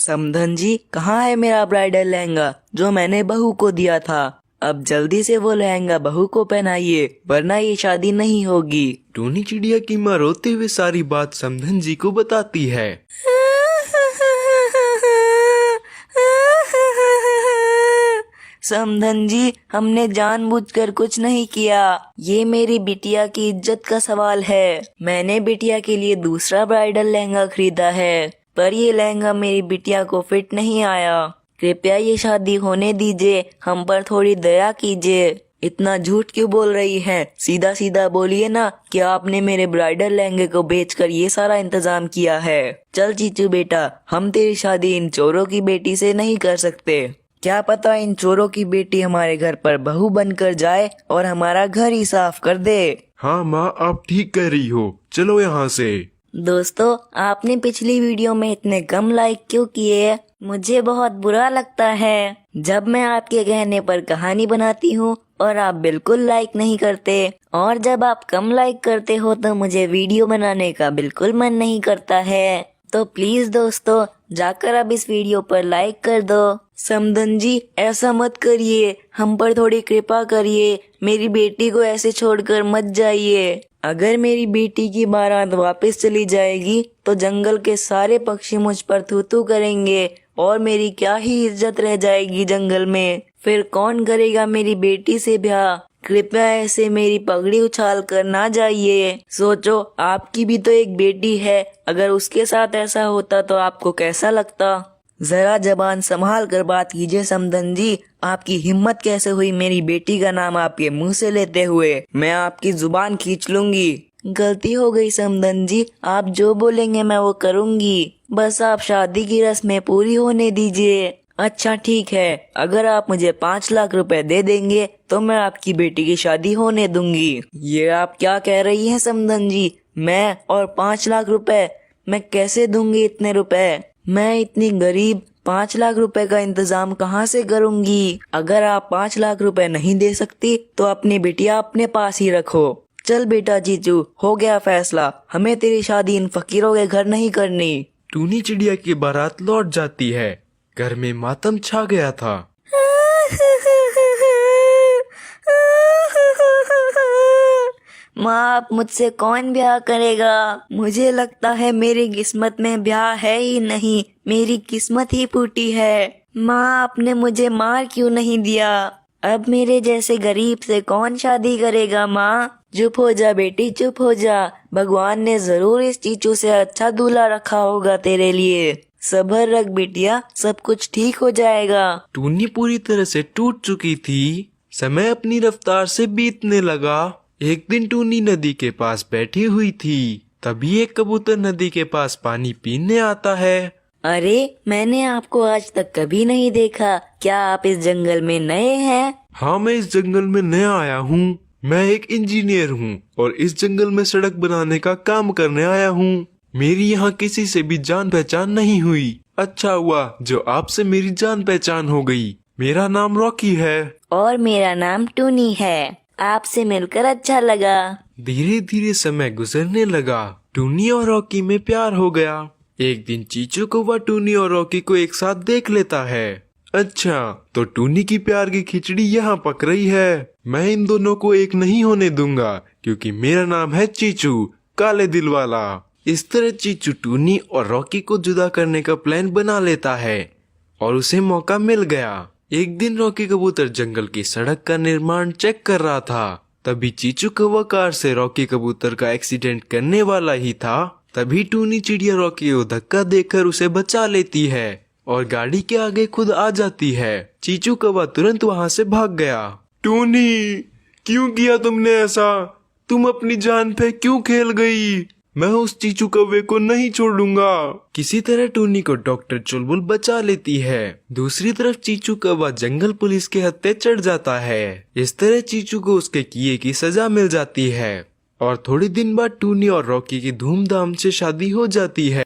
समधन जी, कहाँ है मेरा ब्राइडल लहंगा जो मैंने बहू को दिया था? अब जल्दी से वो लहंगा बहू को पहनाइए, वरना ये शादी नहीं होगी। टूनी चिड़िया की माँ रोते हुए सारी बात समधन जी को बताती है। समधन जी, हमने जानबूझकर कुछ नहीं किया। ये मेरी बिटिया की इज्जत का सवाल है। मैंने बिटिया के लिए दूसरा ब्राइडल लहंगा खरीदा है, पर ये लहंगा मेरी बिटिया को फिट नहीं आया। कृपया ये शादी होने दीजिए, हम पर थोड़ी दया कीजिए। इतना झूठ क्यों बोल रही हैं? सीधा सीधा बोलिए ना कि आपने मेरे ब्राइडल लहंगे को बेचकर ये सारा इंतजाम किया है। चल चीचू बेटा, हम तेरी शादी इन चोरों की बेटी से नहीं कर सकते। क्या पता इन चोरों की बेटी हमारे घर पर बहू बनकर जाए और हमारा घर ही साफ कर दे। हाँ माँ, आप ठीक कह रही हो, चलो यहाँ से। दोस्तों, आपने पिछली वीडियो में इतने कम लाइक क्यों किए? मुझे बहुत बुरा लगता है जब मैं आपके कहने पर कहानी बनाती हूँ और आप बिल्कुल लाइक नहीं करते, और जब आप कम लाइक करते हो तो मुझे वीडियो बनाने का बिल्कुल मन नहीं करता है। तो प्लीज दोस्तों, जाकर अब इस वीडियो पर लाइक कर दो। समधन जी, ऐसा मत करिए, हम पर थोड़ी कृपा करिए। मेरी बेटी को ऐसे छोड़कर मत जाइए। अगर मेरी बेटी की बारात वापस चली जाएगी तो जंगल के सारे पक्षी मुझ पर थू थू करेंगे और मेरी क्या ही इज्जत रह जाएगी जंगल में। फिर कौन करेगा मेरी बेटी से ब्याह? कृपया ऐसे मेरी पगड़ी उछाल कर ना जाइए। सोचो, आपकी भी तो एक बेटी है, अगर उसके साथ ऐसा होता तो आपको कैसा लगता? जरा जबान संभाल कर बात कीजिए समधन जी। आपकी हिम्मत कैसे हुई मेरी बेटी का नाम आपके मुंह से लेते हुए? मैं आपकी जुबान खींच लूंगी। गलती हो गई समधन जी, आप जो बोलेंगे मैं वो करूंगी। बस आप शादी की रस्में पूरी होने दीजिए। अच्छा ठीक है, अगर आप मुझे 5 लाख रुपए दे देंगे तो मैं आपकी बेटी की शादी होने दूंगी। ये आप क्या कह रही हैं समधन जी? मैं और 5 लाख रुपए? मैं कैसे दूंगी इतने रुपए? मैं इतनी गरीब, 5 लाख रुपए का इंतजाम कहाँ से करूंगी? अगर आप 5 लाख रुपए नहीं दे सकती तो अपनी बिटिया अपने पास ही रखो। चल बेटा जीजू, हो गया फैसला, हमें तेरी शादी इन फकीरों के घर नहीं करनी। टूनी चिड़िया की बारात लौट जाती है। घर में मातम छा गया था। माँ, अब मुझसे कौन ब्याह करेगा? मुझे लगता है मेरी किस्मत में ब्याह है ही नहीं, मेरी किस्मत ही फूटी है। माँ, आपने मुझे मार क्यों नहीं दिया? अब मेरे जैसे गरीब से कौन शादी करेगा? माँ चुप हो जा बेटी, चुप हो जा। भगवान ने जरूर इस चीचू से अच्छा दूल्हा रखा होगा तेरे लिए। सब्र रख बिटिया, सब कुछ ठीक हो जाएगा। टूनी पूरी तरह से टूट चुकी थी। समय अपनी रफ्तार से बीतने लगा। एक दिन टूनी नदी के पास बैठी हुई थी, तभी एक कबूतर नदी के पास पानी पीने आता है। अरे, मैंने आपको आज तक कभी नहीं देखा। क्या आप इस जंगल में नए हैं? हाँ, मैं इस जंगल में नया आया हूँ। मैं एक इंजीनियर हूँ और इस जंगल में सड़क बनाने का काम करने आया हूँ। मेरी यहाँ किसी से भी जान पहचान नहीं हुई। अच्छा हुआ जो आपसे मेरी जान पहचान हो गई। मेरा नाम रॉकी है। और मेरा नाम टूनी है। आपसे मिलकर अच्छा लगा। धीरे धीरे समय गुजरने लगा। टूनी और रॉकी में प्यार हो गया। एक दिन चीचू कौवा टूनी और रॉकी को एक साथ देख लेता है। अच्छा, तो टूनी की प्यार की खिचड़ी यहाँ पक रही है। मैं इन दोनों को एक नहीं होने दूंगा, क्योंकि मेरा नाम है चीचू, काले दिल वाला। इस तरह चीचू टूनी और रॉकी को जुदा करने का प्लान बना लेता है और उसे मौका मिल गया। एक दिन रॉकी कबूतर जंगल की सड़क का निर्माण चेक कर रहा था। तभी चीचू कौवा कार से रॉकी कबूतर का एक्सीडेंट करने वाला ही था। तभी टूनी चिड़िया रॉकी को धक्का देकर उसे बचा लेती है और गाड़ी के आगे खुद आ जाती है। चीचू कौवा तुरंत वहाँ से भाग गया। टूनी, क्यों किया तुमने ऐसा? तुम अपनी जान पे क्यों खेल गई? मैं उस चीचू कौवे को नहीं छोड़ूंगा। किसी तरह टूनी को डॉक्टर चुलबुल बचा लेती है। दूसरी तरफ चीचू कौवा जंगल पुलिस के हत्थे चढ़ जाता है। इस तरह चीचू को उसके किए की सजा मिल जाती है और थोड़ी दिन बाद टूनी और रॉकी की धूमधाम से शादी हो जाती है।